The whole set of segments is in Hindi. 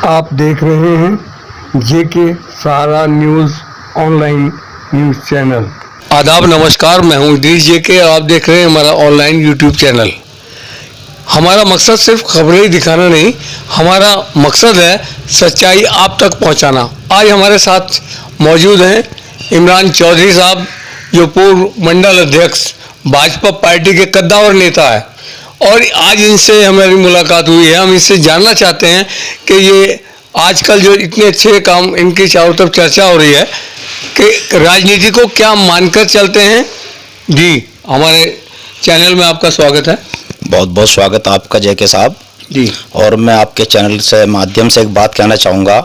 आप देख रहे हैं जेके सहारा न्यूज़ ऑनलाइन न्यूज़ चैनल। आदाब, नमस्कार। मैं हूं डीज जेके और आप देख रहे हैं हमारा ऑनलाइन यूट्यूब चैनल। हमारा मकसद सिर्फ खबरें ही दिखाना नहीं, हमारा मकसद है सच्चाई आप तक पहुंचाना। आज हमारे साथ मौजूद हैं इमरान चौधरी साहब, जो पूर्व मंडल अध्यक्ष भाजपा पार्टी के कद्दावर नेता है, और आज इनसे हमारी मुलाकात हुई है। हम इससे जानना चाहते हैं कि ये आजकल जो इतने अच्छे काम इनकी चारों तरफ चर्चा हो रही है कि राजनीति को क्या मानकर चलते हैं। जी, हमारे चैनल में आपका स्वागत है। बहुत बहुत स्वागत आपका जेके साहब जी। और मैं आपके चैनल से माध्यम से एक बात कहना चाहूँगा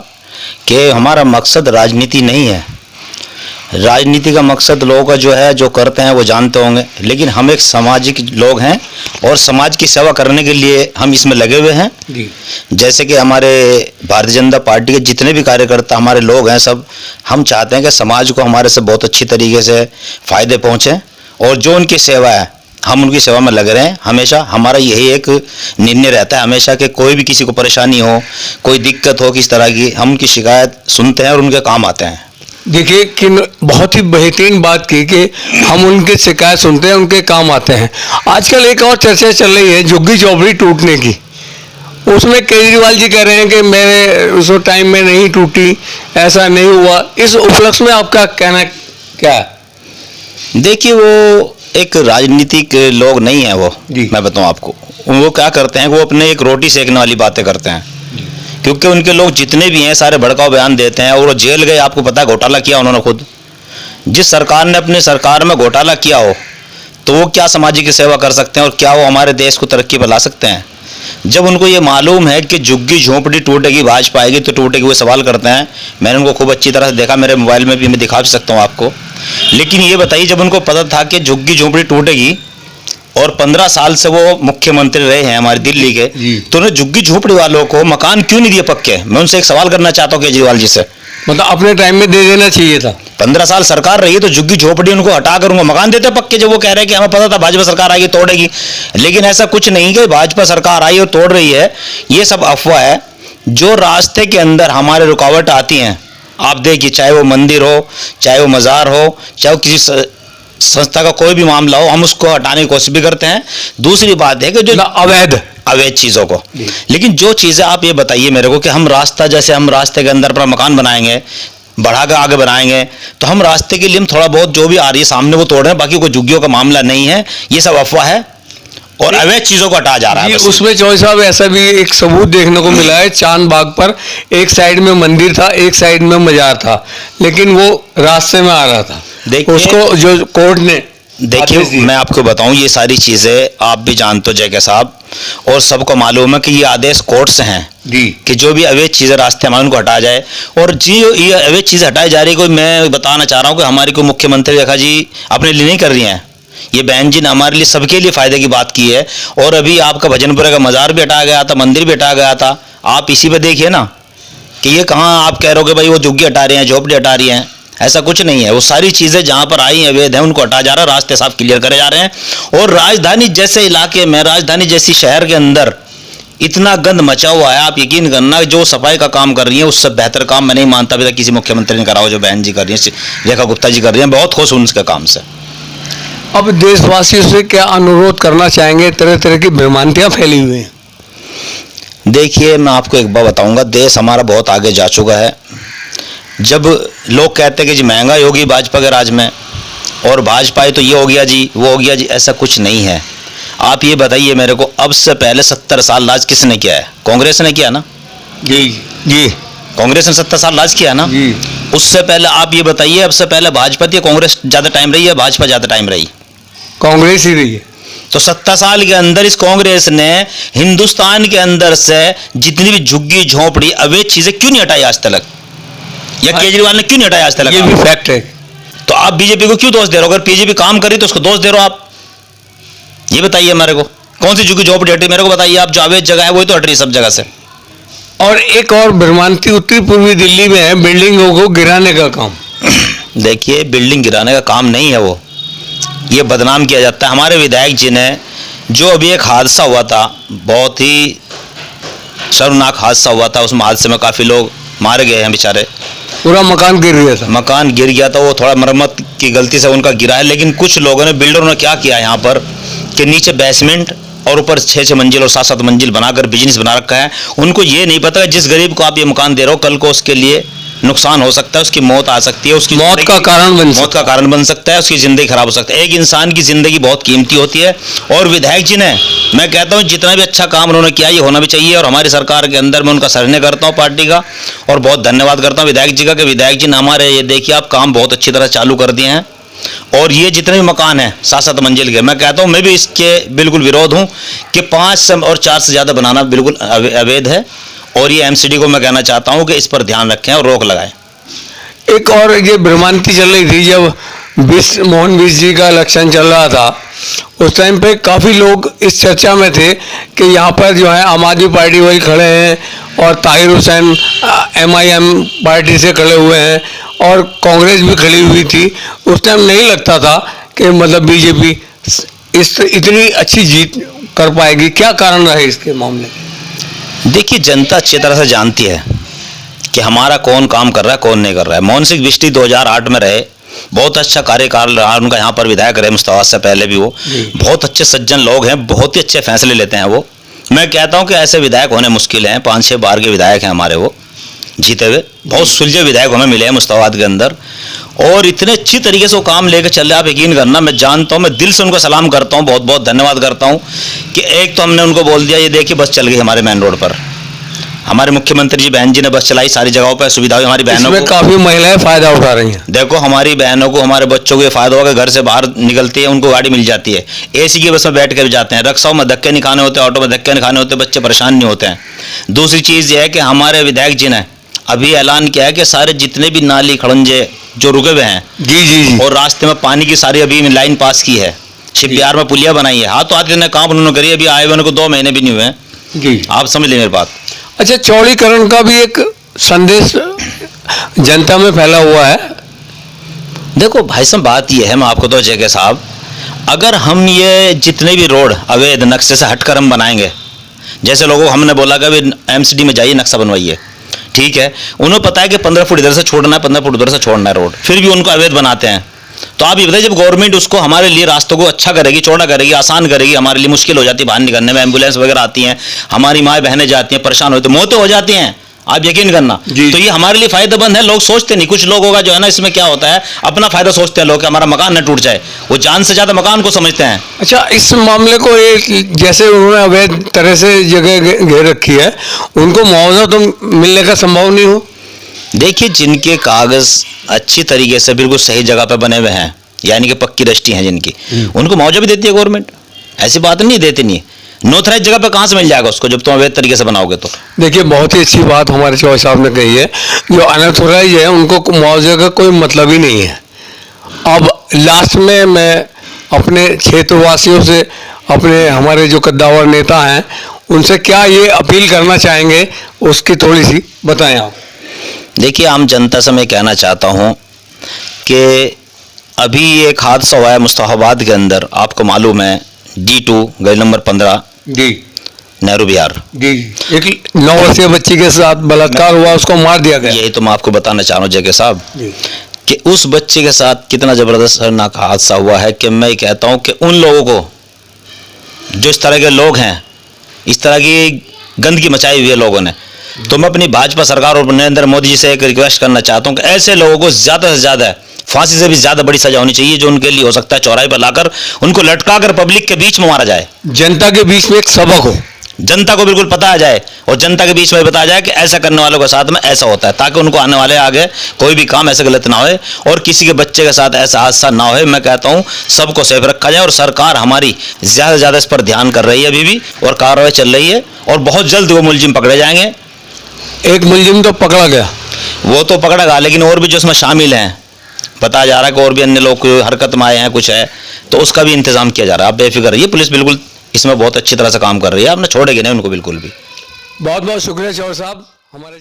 कि हमारा मकसद राजनीति नहीं है। राजनीति का मकसद लोगों का जो है, जो करते हैं वो जानते होंगे, लेकिन हम एक सामाजिक लोग हैं और समाज की सेवा करने के लिए हम इसमें लगे हुए हैं। जी। जैसे कि हमारे भारतीय जनता पार्टी के जितने भी कार्यकर्ता हमारे लोग हैं, सब हम चाहते हैं कि समाज को हमारे से बहुत अच्छी तरीके से फ़ायदे पहुँचें, और जो उनकी सेवा है हम उनकी सेवा में लगे रहें। हमेशा हमारा यही एक निर्णय रहता है हमेशा कि कोई भी किसी को परेशानी हो, कोई दिक्कत हो किस तरह की, हम उनकी शिकायत सुनते हैं और उनके काम आते हैं। देखिए कि बहुत ही बेहतरीन बात की कि हम उनके शिकायत सुनते हैं, उनके काम आते हैं। आजकल एक और चर्चा चल रही है झुग्गी झोपड़ी टूटने की। उसमें केजरीवाल जी कह रहे हैं कि मेरे उस टाइम में नहीं टूटी, ऐसा नहीं हुआ। इस उपलक्ष्य में आपका कहना क्या है? देखिए, वो एक राजनीतिक लोग नहीं है वो। मैं बताऊं आपको, वो क्या करते हैं, वो अपने एक रोटी सेकने वाली बातें करते हैं। क्योंकि उनके लोग जितने भी हैं सारे भड़काऊ बयान देते हैं, और वो जेल गए। आपको पता है घोटाला किया उन्होंने खुद। जिस सरकार ने अपने सरकार में घोटाला किया हो तो वो क्या सामाजिक सेवा कर सकते हैं और क्या वो हमारे देश को तरक्की पर ला सकते हैं? जब उनको ये मालूम है कि झुग्गी झोंपड़ी टूटेगी, भाजपा आएगी तो टूटेगी, वो सवाल करते हैं। मैंने उनको खूब अच्छी तरह से देखा, मेरे मोबाइल में भी मैं दिखा भी सकता हूँ आपको। लेकिन ये बताइए, जब उनको पता था कि झुग्गी झोंपड़ी टूटेगी और 15 साल से वो मुख्यमंत्री रहे हैं हमारे दिल्ली के, तो उन्हें झुग्गी झोंपड़ी वालों को मकान क्यों नहीं दिए पक्के? मैं उनसे एक सवाल करना चाहता हूँ केजरीवाल जी से। मतलब अपने टाइम में दे देना चाहिए था। 15 साल सरकार रही है तो झुग्गी झोपड़ी उनको हटा कर उनको मकान देते पक्के। जब वो कह रहे हैं कि हमें पता था भाजपा सरकार आएगी तोड़ेगी, लेकिन ऐसा कुछ नहीं कि भाजपा सरकार आई और तोड़ रही है। ये सब अफवाह है। जो रास्ते के अंदर हमारे रुकावट आती हैं, आप देखिए, चाहे वो मंदिर हो, चाहे वो मज़ार हो, चाहे वो किसी संस्था का कोई भी मामला हो, हम उसको हटाने की कोशिश भी करते हैं। दूसरी बात है कि जो अवैध चीज़ों को, लेकिन जो चीज़ें आप ये बताइए मेरे को कि हम रास्ता, जैसे हम रास्ते के अंदर अपना मकान बनाएंगे, बढ़ा कर आगे बनाएंगे, तो हम रास्ते के लिए हम थोड़ा बहुत जो भी आ रही है सामने वो तोड़ रहे हैं, बाकी कोई झुग्गियों का मामला नहीं है। ये सब अफवाह है और अवैध चीज़ों को हटाया जा रहा है। उसमें चौधरी साहब ऐसा भी एक सबूत देखने को मिला है। चांद बाग पर एक साइड में मंदिर था, एक साइड में मजार था, लेकिन वो रास्ते में आ रहा था। देखिए, उसको जो कोर्ट ने, देखिए मैं आपको बताऊं, ये सारी चीज़ें आप भी जानते हो जेके साहब, और सबको मालूम है कि ये आदेश कोर्ट से हैं कि जो भी अवैध चीज़ें रास्ते हमारे उनको हटाया जाए। और जी, ये अवैध चीज़ें हटाई जा रही है। कोई, मैं बताना चाह रहा हूँ कि हमारी कोई मुख्यमंत्री रेखा जी अपने लिए नहीं कर रही हैं। ये बहन जी ने हमारे लिए सबके लिए फ़ायदे की बात की है। और अभी आपका भजनपुरा का मज़ार भी हटाया गया था, मंदिर भी हटाया गया था। आप इसी पे देखिए ना कि ये कहाँ आप कह रहे हो कि भाई वो झुग्गी हटा रहे हैं, झोपड़ी हटा रही हैं। ऐसा कुछ नहीं है। वो सारी चीज़ें जहाँ पर आई अवैध हैं उनको हटाया जा रहा है, रास्ते साफ क्लियर करे जा रहे हैं। और राजधानी जैसे इलाके में, राजधानी जैसी शहर के अंदर इतना गंद मचा हुआ है, आप यकीन करना, जो सफाई का काम कर रही है उससे बेहतर काम मैं नहीं मानता अभी तक किसी मुख्यमंत्री ने करा हो। जो बहन जी कर रही हैं, रेखा गुप्ता जी कर रही हैं, बहुत खुश हूँ उसके काम से। अब देशवासियों से क्या अनुरोध करना चाहेंगे? तरह तरह की भ्रांतियाँ फैली हुई हैं। देखिए, मैं आपको एक बात बताऊंगा, देश हमारा बहुत आगे जा चुका है। जब लोग कहते हैं कि जी महंगाई होगी भाजपा के राज में, और भाजपा आई तो ये हो गया जी, वो हो गया जी, ऐसा कुछ नहीं है। आप ये बताइए मेरे को, अब से पहले 70 साल राज किसने किया है? कांग्रेस ने किया ना? जी जी, कांग्रेस ने 70 साल राज किया ना जी। उससे पहले आप ये बताइए, अब से पहले भाजपा थी, कांग्रेस ज़्यादा टाइम रही है, भाजपा ज़्यादा टाइम रही? कांग्रेस ही रही है। तो 70 साल के अंदर इस कांग्रेस ने हिंदुस्तान के अंदर से जितनी भी झुग्गी झोंपड़ी अवैध चीज़ें क्यों नहीं हटाई आज तक? या केजरीवाल ने क्यों नहीं हटाया आज तक? ये भी फैक्ट है। तो आप बीजेपी को क्यों दोष दे रहे हो? अगर बीजेपी काम करी तो उसको दोष दे रहे हो आप? ये बताइए मेरे को, कौन सी झुग्गी झोंपड़ी हटी मेरे को बताइए आप? जो अवैध जगह है वही तो हट रही है सब जगह से। और एक और भ्रांति उत्तरी पूर्वी दिल्ली में है, बिल्डिंगों को गिराने का काम। देखिए, बिल्डिंग गिराने का काम नहीं है वो, ये बदनाम किया जाता है। हमारे विधायक जी ने, जो अभी एक हादसा हुआ था, बहुत ही शर्मनाक हादसा हुआ था, उसमें हादसे में काफ़ी लोग मारे गए हैं बेचारे। पूरा मकान गिर गया था। मकान गिर गया था, वो थोड़ा मरम्मत की गलती से उनका गिरा है, लेकिन कुछ लोगों ने, बिल्डरों ने क्या किया यहाँ पर कि नीचे बेसमेंट और ऊपर 6-6 मंजिल और 7-7 मंजिल बनाकर बिजनेस बना रखा है। उनको ये नहीं पता कि जिस गरीब को आप ये मकान दे रहे हो, कल को उसके लिए नुकसान हो सकता है, उसकी मौत आ सकती है, उसकी मौत का कारण बन सकता है, उसकी ज़िंदगी खराब हो सकता है। एक इंसान की ज़िंदगी बहुत कीमती होती है, और विधायक जी ने, मैं कहता हूँ जितना भी अच्छा काम उन्होंने किया ये होना भी चाहिए, और हमारी सरकार के अंदर मैं उनका सराहना करता हूँ पार्टी का, और बहुत धन्यवाद करता हूँ विधायक जी का कि विधायक जी ने हमारे ये देखिए आप काम बहुत अच्छी तरह चालू कर दिए हैं। और ये जितने भी मकान हैं 7-7 मंजिल के, मैं कहता हूँ मैं भी इसके बिल्कुल विरोध हूँ कि 5 और 4 से ज़्यादा बनाना बिल्कुल अवैध है, और ये एमसीडी को मैं कहना चाहता हूँ कि इस पर ध्यान रखें और रोक लगाएं। एक और ये भ्रमांति चल रही थी जब मोहन बीस जी का इलेक्शन चल रहा था, उस टाइम पे काफ़ी लोग इस चर्चा में थे कि यहाँ पर जो है आम आदमी पार्टी वही खड़े हैं और ताहिर हुसैन MIM पार्टी से खड़े हुए हैं और कांग्रेस भी खड़ी हुई थी। उस टाइम नहीं लगता था कि मतलब बीजेपी इस इतनी अच्छी जीत कर पाएगी। क्या कारण रहे इसके मामले? देखिए, जनता अच्छी तरह से जानती है कि हमारा कौन काम कर रहा है, कौन नहीं कर रहा है। मोहन सिंह बिष्टी 2008 में रहे, बहुत अच्छा कार्यकाल रहा उनका, यहाँ पर विधायक रहे मुस्तफा से पहले भी वो बहुत अच्छे सज्जन लोग हैं, बहुत ही अच्छे फैसले लेते हैं वो। मैं कहता हूँ कि ऐसे विधायक होने मुश्किल हैं, 5-6 बार के विधायक हैं हमारे वो जीते हुए, बहुत सुलझे विधायक हमें मिले हैं मुस्तफाबाद के अंदर, और इतने अच्छी तरीके से वो काम लेकर चल रहे। आप यकीन करना, मैं जानता हूँ, मैं दिल से उनको सलाम करता हूँ, बहुत बहुत धन्यवाद करता हूँ कि एक तो हमने उनको बोल दिया ये देखिए बस चल गई हमारे मेन रोड पर, हमारे मुख्यमंत्री जी बहन जी ने बस चलाई, सारी जगहों पर सुविधा हुई, हमारी बहनों को काफ़ी महिलाएं फ़ायदा उठा रही हैं। देखो हमारी बहनों को, हमारे बच्चों को ये फायदा होगा, घर से बाहर निकलती है उनको गाड़ी मिल जाती है, AC की बस में बैठ कर जाते हैं, रक्शाओं में धक्के नहीं खाने होते, ऑटो में धक्के नहीं खाने होते, बच्चे परेशान नहीं होते हैं। दूसरी चीज़ ये है कि हमारे विधायक जी ने अभी ऐलान किया है कि सारे जितने भी नाली खड़ंजे जो रुके हुए हैं जी, और रास्ते में पानी की सारी अभी लाइन पास की है, शिपयार्ड में पुलिया बनाई है, हाथों हाथ इतने काम उन्होंने करी, अभी आए हुए को 2 महीने भी नहीं हुए हैं जी। आप समझ लें मेरी बात। अच्छा, चौड़ीकरण का भी एक संदेश जनता में फैला हुआ है। देखो भाई साहब, बात ये है, मैं आपको तो जय साहब, अगर हम ये जितने भी रोड अवैध नक्शे से हटकर हम बनाएंगे, जैसे लोगों को हमने बोला कि अभी MCD में जाइए नक्शा बनवाइए, ठीक है, उन्हें पता है कि 15 फुट इधर से छोड़ना है, 15 फुट उधर से छोड़ना है रोड, फिर भी उनको अवैध बनाते हैं। तो आप ये बताइए, जब गवर्नमेंट उसको हमारे लिए रास्तों को अच्छा करेगी, चौड़ा करेगी, आसान करेगी, हमारे लिए मुश्किल हो जाती है बाहर निकलने में, एम्बुलेंस वगैरह आती हैं, हमारी माएँ बहनें जाती हैं, परेशान होती हैं, मौतें हो जाती हैं, आप यकीन करना। तो ये हमारे लिए फायदेमंद है, लोग सोचते नहीं। कुछ लोग होगा जो है ना, इसमें क्या होता है, अपना फायदा सोचते हैं लोग कि हमारा मकान न टूट जाए, वो जान से ज्यादा मकान को समझते हैं। अच्छा, इस मामले को एक जैसे उन्होंने अवैध तरह से जगह घेर रखी है, उनको मुआवजा तो मिलने का संभव नहीं हो? देखिए, जिनके कागज अच्छी तरीके से बिल्कुल सही जगह पे बने हुए हैं, यानी कि पक्की रजिस्ट्री है जिनकी, उनको मुआवजा भी देती है गवर्नमेंट, ऐसी बात नहीं देती नहीं। नोथराइज जगह पे कहाँ से मिल जाएगा उसको, जब तुम अवैध तरीके से बनाओगे तो। देखिए, बहुत ही अच्छी बात हमारे चौधरी साहब ने कही है, जो अनऑथराइज है उनको मुआवजे का कोई मतलब ही नहीं है। अब लास्ट में मैं अपने क्षेत्रवासियों से, अपने हमारे जो कद्दावर नेता हैं, उनसे क्या ये अपील करना चाहेंगे, उसकी थोड़ी सी बताएं आप। देखिए, आम जनता से मैं कहना चाहता हूँ कि अभी एक हादसा हुआ है मुस्तफाबाद के अंदर, आपको मालूम है, D2 गली नंबर 15 जी, नेहरू बिहार जी, एक 9 वर्षीय बच्ची के साथ बलात्कार हुआ, उसको मार दिया गया। यही तो मैं आपको बताना चाह रहा हूँ जय साहब कि उस बच्चे के साथ कितना जबरदस्त खतरनाक हादसा हुआ है कि मैं कहता हूँ कि उन लोगों को, जो इस तरह के लोग हैं, इस तरह की गंदगी मचाई हुई है लोगों ने, तो मैं अपनी भाजपा सरकार और नरेंद्र मोदी जी से एक रिक्वेस्ट करना चाहता हूँ कि ऐसे लोगों को ज़्यादा से ज़्यादा फांसी से भी ज़्यादा बड़ी सजा होनी चाहिए, जो उनके लिए हो सकता है चौराहे पर लाकर उनको लटका कर पब्लिक के बीच में मारा जाए, जनता के बीच में एक सबक हो, जनता को बिल्कुल पता आ जाए, और जनता के बीच में बताया जाए कि ऐसा करने वालों के साथ में ऐसा होता है, ताकि उनको आने वाले आगे कोई भी काम ऐसे गलत ना होए और किसी के बच्चे के साथ ऐसा हादसा ना होए। मैं कहता हूँ सबको सेफ रखा जाए, और सरकार हमारी ज़्यादा से ज़्यादा इस पर ध्यान कर रही है अभी भी, और कार्रवाई चल रही है, और बहुत जल्द वो मुलजिम पकड़े जाएंगे। एक मुलजिम तो पकड़ा गया, वो तो पकड़ेगा, लेकिन और भी जो इसमें शामिल हैं, बताया जा रहा है कि और भी अन्य लोग हरकत में आए हैं, कुछ है, तो उसका भी इंतजाम किया जा रहा है। आप बेफिक्र रहिए, पुलिस बिल्कुल इसमें बहुत अच्छी तरह से काम कर रही है, आपने छोड़ेगी नहीं उनको बिल्कुल भी। बहुत बहुत शुक्रिया चौधरी साहब, हमारे